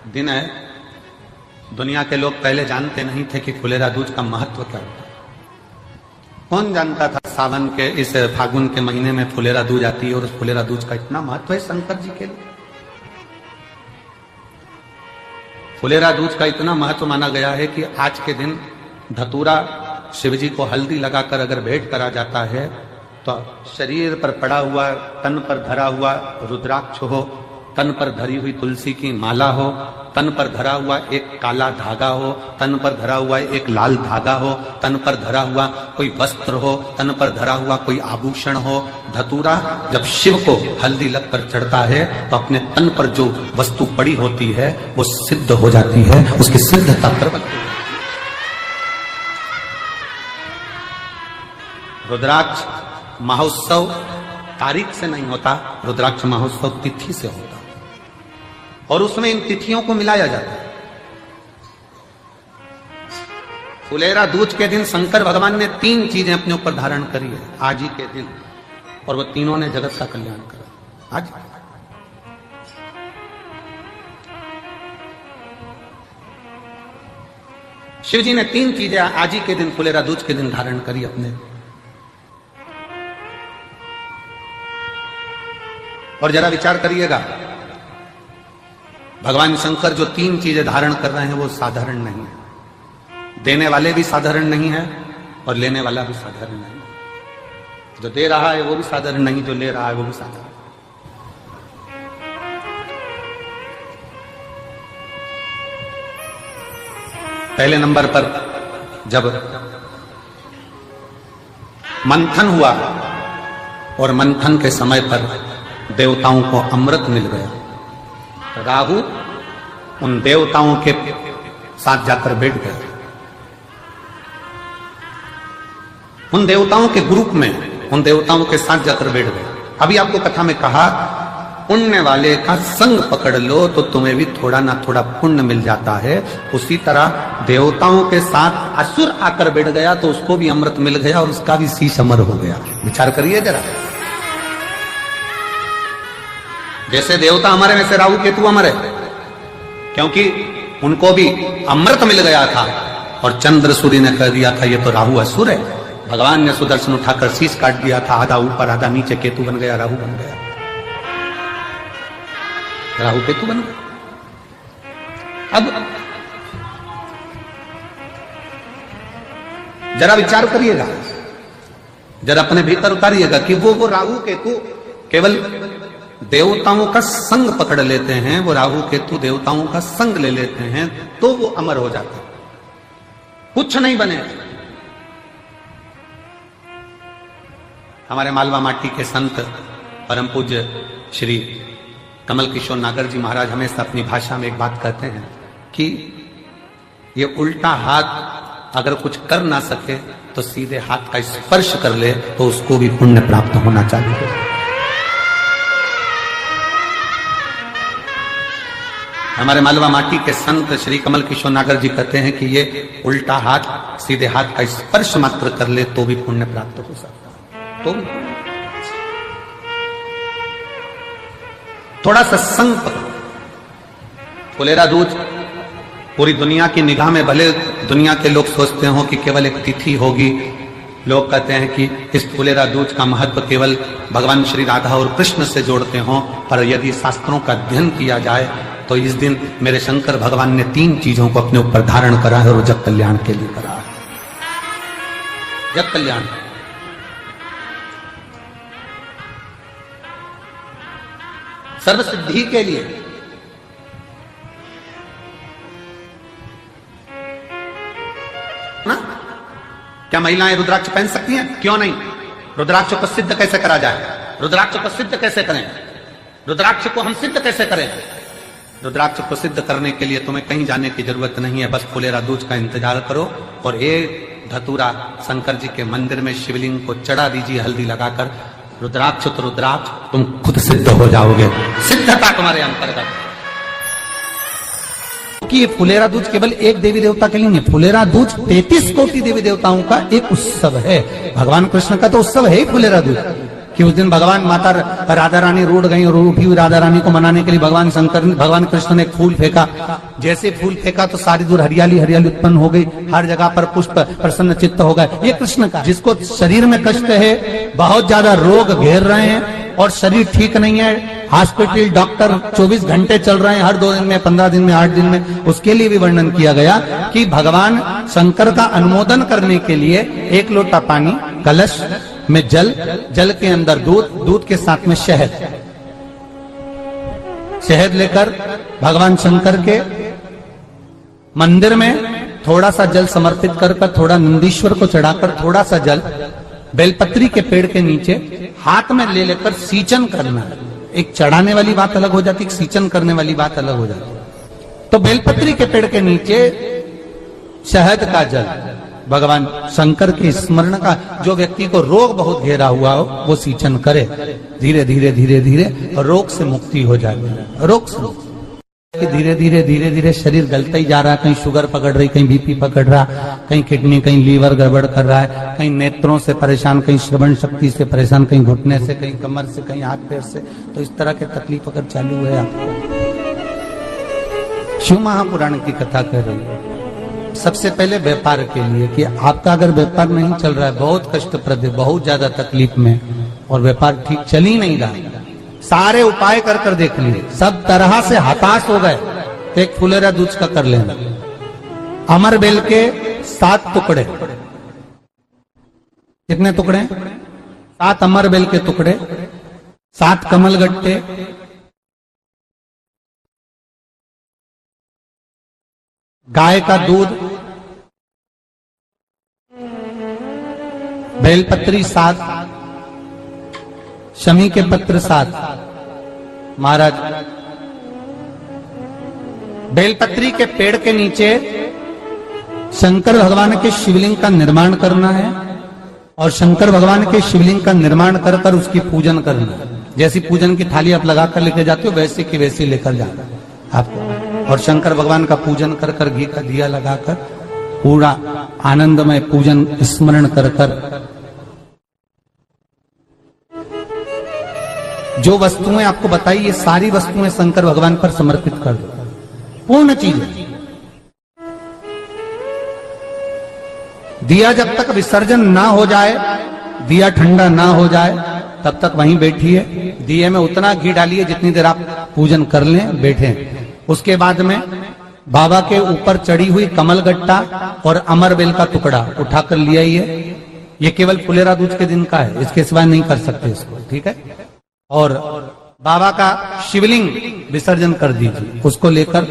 दिन है। दुनिया के लोग पहले जानते नहीं थे कि फुलेरा दूज का महत्व क्या होता है। कौन जानता था सावन के इस फागुन के महीने में फुलेरा दूज आती है और उस फुलेरा दूज का इतना महत्व है शंकर जी के लिए। फुलेरा दूज का इतना महत्व माना गया है कि आज के दिन धतूरा शिव जी को हल्दी लगाकर अगर भेंट करा जाता है तो शरीर पर पड़ा हुआ, तन पर धरा हुआ रुद्राक्ष हो, तन पर धरी हुई तुलसी की माला हो, तन पर धरा हुआ एक काला धागा हो, तन पर धरा हुआ एक लाल धागा हो, तन पर धरा हुआ कोई वस्त्र हो, तन पर धरा हुआ कोई आभूषण हो। धतूरा जब शिव को हल्दी लगकर चढ़ता है तो अपने तन पर जो वस्तु पड़ी होती है वो सिद्ध हो जाती है, उसकी सिद्धता प्रकट होती है। रुद्राक्ष महोत्सव तारीख से नहीं होता, रुद्राक्ष महोत्सव तिथि से होता और उसमें इन तिथियों को मिलाया जाता है। फुलेरा दूज के दिन शंकर भगवान ने 3 चीजें अपने ऊपर धारण करी है आज ही के दिन, और वो तीनों ने जगत का कल्याण करा। आज शिव जी ने 3 चीजें आज ही के दिन फुलेरा दूज के दिन धारण करी अपने। और जरा विचार करिएगा, भगवान शंकर जो 3 चीजें धारण कर रहे हैं वो साधारण नहीं है। देने वाले भी साधारण नहीं है और लेने वाला भी साधारण नहीं है। जो दे रहा है वो भी साधारण नहीं, जो ले रहा है वो भी साधारण। पहले नंबर पर जब मंथन हुआ और मंथन के समय पर देवताओं को अमृत मिल गया, राहु उन देवताओं के साथ जाकर बैठ गया, उन देवताओं के ग्रुप में उन देवताओं के साथ जाकर बैठ गए। अभी आपको कथा में कहा पुण्य वाले का संग पकड़ लो तो तुम्हें भी थोड़ा ना थोड़ा पुण्य मिल जाता है। उसी तरह देवताओं के साथ असुर आकर बैठ गया तो उसको भी अमृत मिल गया और उसका भी शीश अमर हो गया। विचार करिए जरा, जैसे देवता अमर है वैसे राहु केतु अमर है, क्योंकि उनको भी अमृत मिल गया था और चंद्र सूर्य ने कह दिया था ये तो राहु असुर है। भगवान ने सुदर्शन उठाकर शीश काट दिया था, आधा ऊपर आधा नीचे, केतु बन गया, राहु बन गया, राहु केतु बन गया। अब जरा विचार करिएगा, जरा अपने भीतर उतारिएगा कि वो राहु केतु केवल देवताओं का संग पकड़ लेते हैं, वो राहु केतु देवताओं का संग ले लेते हैं तो वो अमर हो जाते हैं, कुछ नहीं बने। हमारे मालवा माटी के संत परम पूज्य श्री कमल किशोर नागर जी महाराज हमेशा अपनी भाषा में एक बात कहते हैं कि ये उल्टा हाथ अगर कुछ कर ना सके तो सीधे हाथ का स्पर्श कर ले तो उसको भी पुण्य प्राप्त होना चाहिए। हमारे मालवा माटी के संत श्री कमल किशोर नागर जी कहते हैं कि ये उल्टा हाथ सीधे हाथ का स्पर्श मात्र कर ले तो भी पुण्य प्राप्त हो सकता है। तो थोड़ा सा संग फुलेरा दूज पूरी दुनिया की निगाह में, भले दुनिया के लोग सोचते हो कि केवल एक तिथि होगी, लोग कहते हैं कि इस फुलेरा दूज का महत्व केवल भगवान श्री राधा और कृष्ण से जोड़ते हो, पर यदि शास्त्रों का अध्ययन किया जाए तो इस दिन मेरे शंकर भगवान ने 3 चीजों को अपने ऊपर धारण करा है और जग कल्याण के लिए करा है। जग कल्याण, सर्व सिद्धि के लिए। ना क्या महिलाएं रुद्राक्ष पहन सकती हैं? क्यों नहीं? रुद्राक्ष को सिद्ध कैसे करा जाए? रुद्राक्ष को सिद्ध कैसे करें? रुद्राक्ष को हम सिद्ध कैसे करें? रुद्राक्ष को सिद्ध करने के लिए तुम्हें कहीं जाने की जरूरत नहीं है, बस फुलेरा दूज का इंतजार करो और एक धतूरा शंकर जी के मंदिर में शिवलिंग को चढ़ा दीजिए हल्दी लगाकर। रुद्राक्ष तो रुद्राक्ष, तुम खुद सिद्ध हो जाओगे, सिद्धता तुम्हारे अंतर्गत। कि ये फुलेरा दूज केवल एक देवी देवता के लिए नहीं, फुलेरा दूज 33 कोटि देवी देवताओं का एक उत्सव है। भगवान कृष्ण का तो उत्सव है ही फुलेरा दूज। कि उस दिन भगवान माता राधा रानी रूठ गई और उठी हुई राधा रानी को मनाने के लिए भगवान कृष्ण ने फूल फेंका। जैसे फूल फेंका तो सारी दूर हरियाली हरियाली उत्पन्न हो गई, हर जगह पर पुष्प प्रसन्न चित्त हो गए। ये कृष्ण का, जिसको शरीर में कष्ट है, बहुत ज्यादा रोग घेर रहे हैं और शरीर ठीक नहीं है, हॉस्पिटल डॉक्टर 24 घंटे चल रहे हैं, हर 2 दिन में, 15 दिन में, 8 दिन में, उसके लिए भी वर्णन किया गया कि भगवान शंकर का अनुमोदन करने के लिए 1 लोटा पानी, कलश में जल, जल के अंदर दूध, दूध के साथ में शहद, शहद लेकर भगवान शंकर के मंदिर में थोड़ा सा जल समर्पित कर थोड़ा नंदीश्वर को चढ़ाकर थोड़ा सा जल बेलपत्री के पेड़ के नीचे हाथ में ले लेकर सींचन करना। एक चढ़ाने वाली बात अलग हो जाती, एक सींचन करने वाली बात अलग हो जाती। तो बेलपत्री के पेड़ के नीचे शहद का जल, भगवान शंकर के स्मरण का, जो व्यक्ति को रोग बहुत घेरा हुआ हो वो सींचन करे, धीरे धीरे धीरे धीरे रोग से मुक्ति हो जाती। रोग से धीरे धीरे धीरे धीरे शरीर गलता ही जा रहा है, कहीं शुगर पकड़ रही, कहीं बीपी पकड़ रहा, कहीं किडनी, कहीं लीवर गड़बड़ कर रहा है, कहीं नेत्रों से परेशान, कहीं श्रवण शक्ति से परेशान, कहीं घुटने से, कहीं कमर से, कहीं हाथ पैर से। तो इस तरह के तकलीफ अगर चालू है आपको, शिव महापुराण की कथा कह रही है। सबसे पहले व्यापार के लिए कि आपका अगर व्यापार नहीं चल रहा है, बहुत कष्टप्रद है, बहुत ज्यादा तकलीफ में, और व्यापार ठीक चल ही नहीं रहा, सारे उपाय कर कर देख लिए, सब तरह से हताश हो गए, तो एक फुलेरा दूध का कर लेना। अमर बेल के 7 टुकड़े, कितने टुकड़े? 7 अमर बेल के टुकड़े, 7 कमल गट्टे, गाय का दूध, बेलपत्री 7, शमी के पत्र 7। महाराज बेलपत्री के पेड़ के नीचे शंकर भगवान के शिवलिंग का निर्माण करना है, और शंकर भगवान के शिवलिंग का निर्माण कर कर उसकी पूजन करना है। जैसी पूजन की थाली आप लगा कर लेके जाते हो, वैसे की वैसी लेकर जाना आपको, और शंकर भगवान का पूजन कर कर, घी का दिया लगाकर पूरा आनंदमय पूजन स्मरण कर कर, जो वस्तुएं आपको बताई, ये सारी वस्तुएं शंकर भगवान पर समर्पित कर दो, पूर्ण चीज। दिया जब तक विसर्जन ना हो जाए, दिया ठंडा ना हो जाए, तब तक वहीं बैठिए। दिए में उतना घी डालिए जितनी देर आप पूजन कर लें, बैठे। उसके बाद में बाबा के ऊपर चढ़ी हुई कमल गट्टा और अमर बेल का टुकड़ा उठाकर ले आइए। ये केवल फुलेरा दूज के दिन का है, इसके सिवाय नहीं कर सकते इसको, ठीक है। और बाबा का शिवलिंग विसर्जन कर दीजिए, उसको लेकर,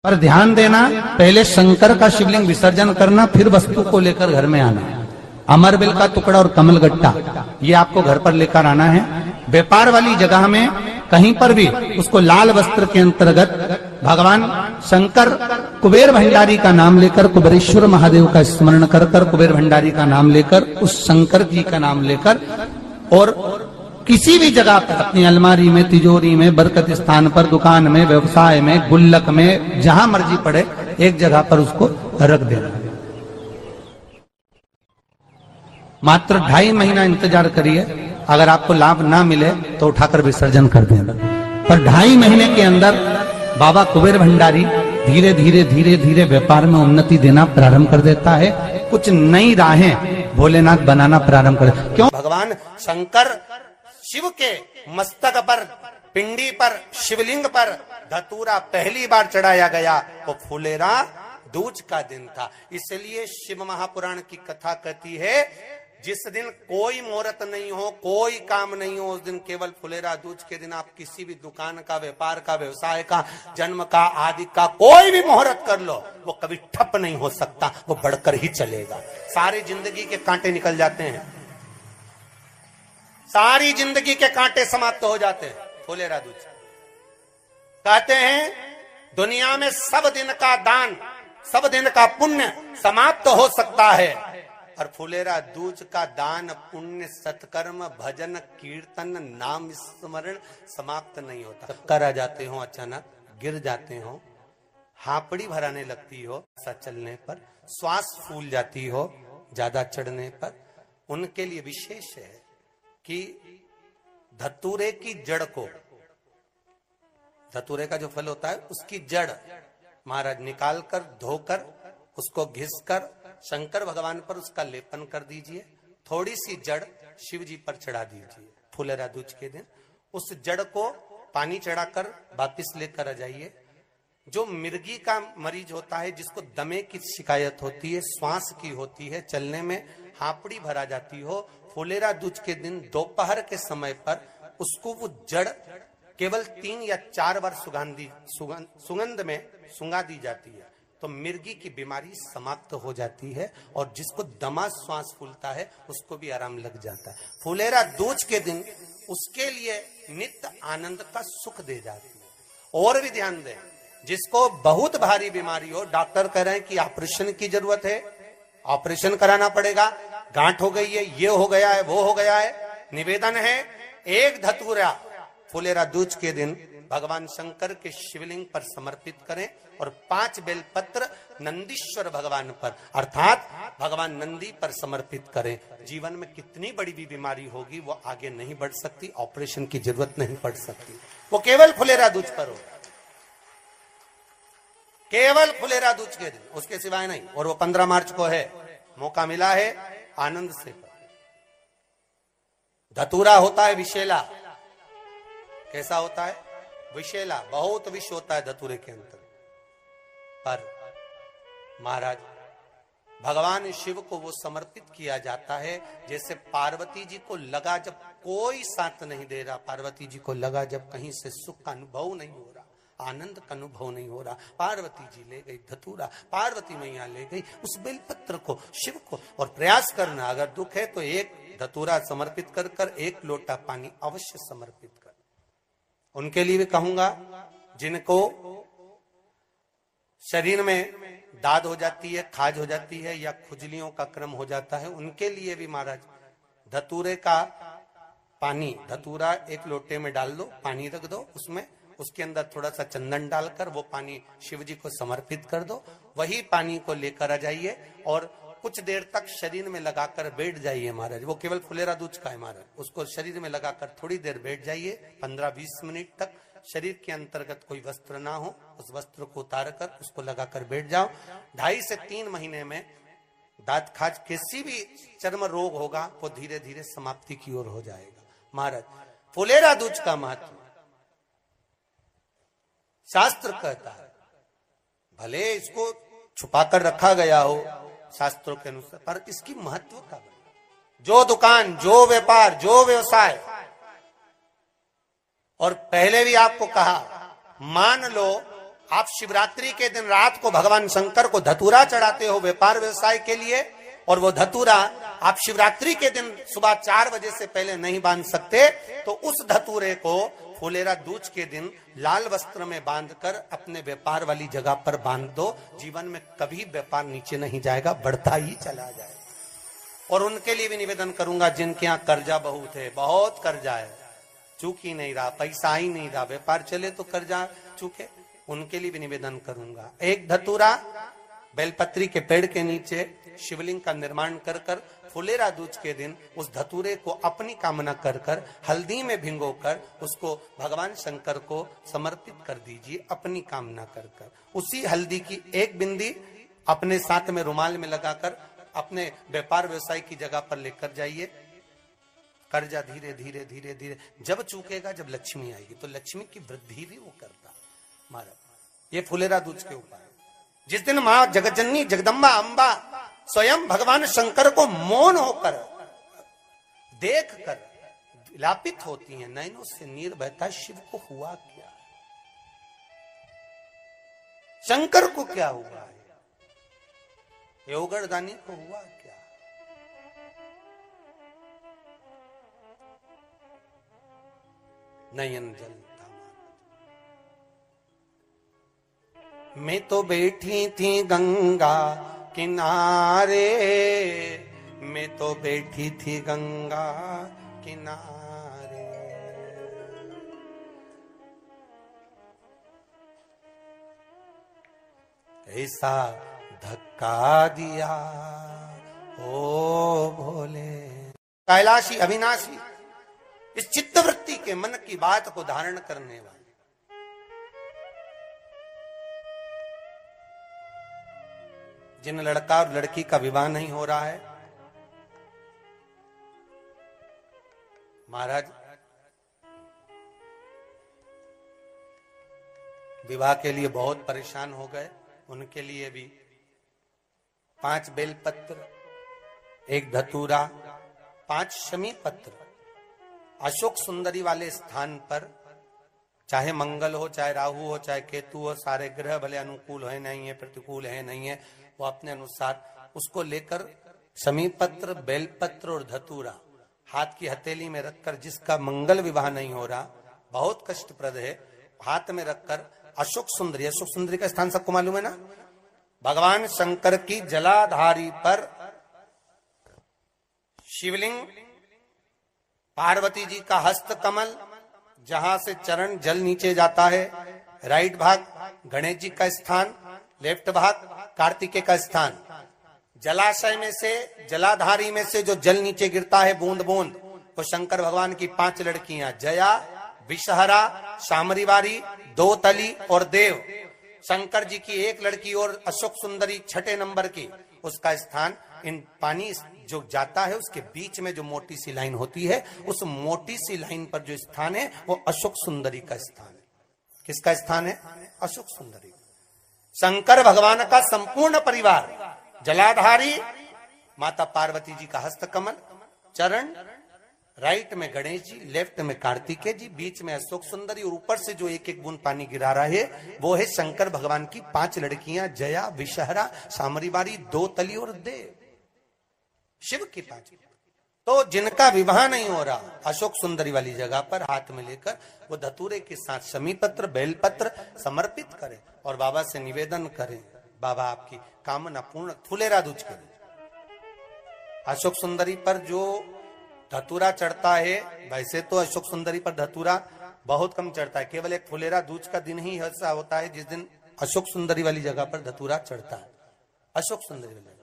पर ध्यान देना, पहले शंकर का शिवलिंग विसर्जन करना, फिर वस्तु को लेकर घर में आना। अमर बेल का टुकड़ा और कमल गट्टा ये आपको घर पर लेकर आना है। व्यापार वाली जगह में कहीं पर भी उसको लाल वस्त्र के अंतर्गत भगवान शंकर, कुबेर भंडारी का नाम लेकर, कुबेरेश्वर महादेव का स्मरण कर कर, कुबेर भंडारी का नाम लेकर, उस शंकर जी का नाम लेकर, और किसी भी जगह पर अपनी अलमारी में, तिजोरी में, बरकत स्थान पर, दुकान में, व्यवसाय में, गुल्लक में, जहां मर्जी पड़े, एक जगह पर उसको रख देना। मात्र 2.5 महीना इंतजार करिए, अगर आपको लाभ ना मिले तो उठाकर विसर्जन कर देना। पर 2.5 महीने के अंदर बाबा कुबेर भंडारी धीरे धीरे धीरे धीरे व्यापार में उन्नति देना प्रारंभ कर देता है। कुछ नई राहें भोलेनाथ बनाना प्रारंभ कर। क्यों? भगवान शंकर शिव के मस्तक पर, पिंडी पर, शिवलिंग पर धतूरा पहली बार चढ़ाया गया वो फुलेरा दूज का दिन था। इसलिए शिव महापुराण की कथा कहती है, जिस दिन कोई मुहूर्त नहीं हो, कोई काम नहीं हो, उस दिन केवल फुलेरा दूज के दिन आप किसी भी दुकान का, व्यापार का, व्यवसाय का, जन्म का, आदि का कोई भी मुहूर्त कर लो, वो कभी ठप नहीं हो सकता, वो बढ़कर ही चलेगा। सारी जिंदगी के कांटे निकल जाते हैं, सारी जिंदगी के कांटे समाप्त हो जाते हैं। फुलेरा दूज कहते हैं दुनिया में सब दिन का दान, सब दिन का पुण्य समाप्त हो सकता है, और फुलेरा दूज का दान, पुण्य, सत्कर्म, भजन, कीर्तन, नाम स्मरण समाप्त नहीं होता। चक्कर आ जाते हो, अचानक गिर जाते हो, हापड़ी भराने लगती हो, सा चलने पर श्वास फूल जाती हो, ज्यादा चढ़ने पर, उनके लिए विशेष है कि धतूरे की जड़ को, धतूरे का जो फल होता है उसकी जड़ महाराज निकाल कर धोकर उसको घिसकर शंकर भगवान पर उसका लेपन कर दीजिए। थोड़ी सी जड़ शिव जी पर चढ़ा दीजिए फुलेरा दूज के दिन। उस जड़ को पानी चढ़ाकर वापिस लेकर आ जाइए। जो मिर्गी का मरीज होता है, जिसको दमे की शिकायत होती है, श्वास की होती है, चलने में हापड़ी भरा जाती हो, फुलेरा दूज के दिन दोपहर के समय पर उसको वो जड़ केवल 3 या 4 बार सुगंध में सुंगा दी जाती है तो मिर्गी की बीमारी समाप्त हो जाती है और जिसको दमा श्वास फूलता है उसको भी आराम लग जाता है। फुलेरा दूज के दिन उसके लिए नित्य आनंद का सुख दे जाती है। और भी ध्यान दें, जिसको बहुत भारी बीमारी हो, डॉक्टर कह रहे हैं कि ऑपरेशन की जरूरत है, ऑपरेशन कराना पड़ेगा, गांठ हो गई है, ये हो गया है, वो हो गया है, निवेदन है एक धतूरा फुलेरा दूज के दिन भगवान शंकर के शिवलिंग पर समर्पित करें और 5 बेलपत्र नंदीश्वर भगवान पर अर्थात भगवान नंदी पर समर्पित करें। जीवन में कितनी बड़ी भी बीमारी होगी वो आगे नहीं बढ़ सकती, ऑपरेशन की जरूरत नहीं पड़ सकती, वो केवल फुलेरा दूज पर हो, केवल फुलेरा दूज के दिन, उसके सिवाय नहीं। और वो 15 मार्च को है, मौका मिला है, आनंद से। धतूरा होता है विषैला। कैसा होता है? विषैला, बहुत विष होता है धतूरे के अंदर। पर महाराज भगवान शिव को वो समर्पित किया जाता है जैसे पार्वती जी को लगा, जब कोई साथ नहीं दे रहा, पार्वती जी को लगा जब कहीं से सुख का अनुभव नहीं हो रहा, आनंद का अनुभव नहीं हो रहा, पार्वती जी ले गई धतूरा, पार्वती मैया ले गई उस बेलपत्र को शिव को। और प्रयास करना, अगर दुख है तो एक धतूरा समर्पित कर कर 1 लोटा पानी अवश्य समर्पित कर। उनके लिए भी कहूंगा जिनको शरीर में दाद हो जाती है, खाज हो जाती है या खुजलियों का क्रम हो जाता है, उनके लिए भी महाराज धतूरे का पानी, धतूरा 1 लोटे में डाल दो, पानी रख दो उसमें, उसके अंदर थोड़ा सा चंदन डालकर वो पानी शिव जी को समर्पित कर दो। वही पानी को लेकर आ जाइए और कुछ देर तक शरीर में लगाकर बैठ जाइए महाराज। वो केवल फुलेरा दूज का है महाराज, उसको शरीर में लगाकर थोड़ी देर बैठ जाइए, 15-20 मिनट तक। शरीर के अंतर्गत कोई वस्त्र ना हो, उस वस्त्र को उतार कर उसको लगाकर बैठ जाओ। 2.5 से 3 महीने में दांत खाज किसी भी चर्म रोग होगा वो धीरे धीरे समाप्ति की ओर हो जाएगा। महाराज फुलेरा दूज का महत्व शास्त्र कहता है, भले इसको छुपाकर रखा गया हो शास्त्रों के अनुसार, पर इसकी महत्व का जो दुकान, जो व्यापार, जो व्यवसाय, और पहले भी आपको कहा, मान लो आप शिवरात्रि के दिन रात को भगवान शंकर को धतूरा चढ़ाते हो व्यापार व्यवसाय के लिए, और वो धतूरा आप शिवरात्रि के दिन सुबह 4 बजे से पहले नहीं बांध सकते, तो उस धतूरे को फुलेरा दूज के दिन लाल वस्त्र में बांधकर अपने व्यापार वाली जगह पर बांध दो। जीवन में कभी व्यापार नीचे नहीं जाएगा, बढ़ता ही चला जाएगा। और उनके लिए भी निवेदन करूंगा जिनके यहाँ कर्जा बहुत है, बहुत कर्जा है, चूक ही नहीं रहा, पैसा ही नहीं रहा, व्यापार चले तो कर्जा चूके, उनके लिए भी निवेदन करूंगा। एक धतूरा बेलपत्री के पेड़ के नीचे शिवलिंग का निर्माण कर कर फुलेरा दूज के दिन उस धतूरे को अपनी कामना कर कर हल्दी में भिंगोकर उसको भगवान शंकर को समर्पित कर दीजिए अपनी कामना कर कर। उसी हल्दी की 1 बिंदी अपने साथ में रुमाल में लगाकर अपने व्यापार व्यवसाय की जगह पर लेकर जाइए। कर्जा धीरे धीरे धीरे धीरे जब चूकेगा, जब लक्ष्मी आएगी, तो लक्ष्मी की वृद्धि भी वो करता। महाराज ये फुलेरा दूज के उपाय, जिस दिन मां जगज्जननी जगदम्बा अंबा स्वयं भगवान शंकर को मौन होकर देख कर विलापित होती हैं, नैनों से नीर बहता, शिव को हुआ क्या, शंकर को क्या हुआ है, योगरदानी को हुआ क्या। नयन जलता, मैं तो बैठी थी गंगा किनारे, मैं तो बैठी थी गंगा किनारे, ऐसा धक्का दिया ओ भोले। कैलाशी अविनाशी इस चित्तवृत्ति के मन की बात को धारण करने वाले। जिन लड़का और लड़की का विवाह नहीं हो रहा है, महाराज विवाह के लिए बहुत परेशान हो गए, उनके लिए भी 5 बेलपत्र, 1 धतूरा, 5 शमी पत्र अशोक सुंदरी वाले स्थान पर, चाहे मंगल हो, चाहे राहु हो, चाहे केतु हो, सारे ग्रह भले अनुकूल है नहीं है, प्रतिकूल है नहीं है, वो अपने अनुसार उसको लेकर शमी पत्र, बेलपत्र और धतूरा हाथ की हथेली में रखकर, जिसका मंगल विवाह नहीं हो रहा, बहुत कष्टप्रद है, हाथ में रखकर अशोक सुंदरी का स्थान सबको मालूम है ना, भगवान शंकर की जलाधारी पर शिवलिंग, पार्वती जी का हस्त कमल, जहां से चरण जल नीचे जाता है, राइट भाग गणेश जी का स्थान, लेफ्ट भाग कार्तिकेय का स्थान। जलाशय में से, जलाधारी में से जो जल नीचे गिरता है बूंद बूंद, वो शंकर भगवान की 5 लड़कियां, जया, विषहरा, शामरीवारी, दोतली और देव। शंकर जी की 1 लड़की और अशोक सुंदरी 6 नंबर की, उसका स्थान, इन पानी जो जाता है उसके बीच में जो मोटी सी लाइन होती है, उस मोटी सी लाइन पर जो स्थान है वो अशोक सुंदरी का स्थान है। किसका स्थान है? अशोक सुंदरी। शंकर भगवान का संपूर्ण परिवार, जलाधारी माता पार्वती जी का हस्तकमल, चरण, राइट में गणेश जी, लेफ्ट में कार्तिकेय जी, बीच में अशोक सुंदरी, और ऊपर से जो 1-1 बूंद पानी गिरा रहा है वो है शंकर भगवान की 5 लड़कियां, जया, विषहरा, शामरीवारी, दोतली और देव। शिव की 5। तो जिनका विवाह नहीं हो रहा, अशोक सुंदरी वाली जगह पर हाथ में लेकर वो धतूरे के साथ शमी पत्र, बेलपत्र समर्पित करें और बाबा से निवेदन करें, बाबा आपकी कामना पूर्ण, फुलेरा दूज करें। अशोक सुंदरी पर जो धतूरा चढ़ता है, वैसे तो अशोक सुंदरी पर धतूरा बहुत कम चढ़ता है, केवल एक फुलेरा दूज का दिन ही ऐसा होता है जिस दिन अशोक सुंदरी वाली जगह पर धतूरा चढ़ता है। अशोक सुंदरी वाली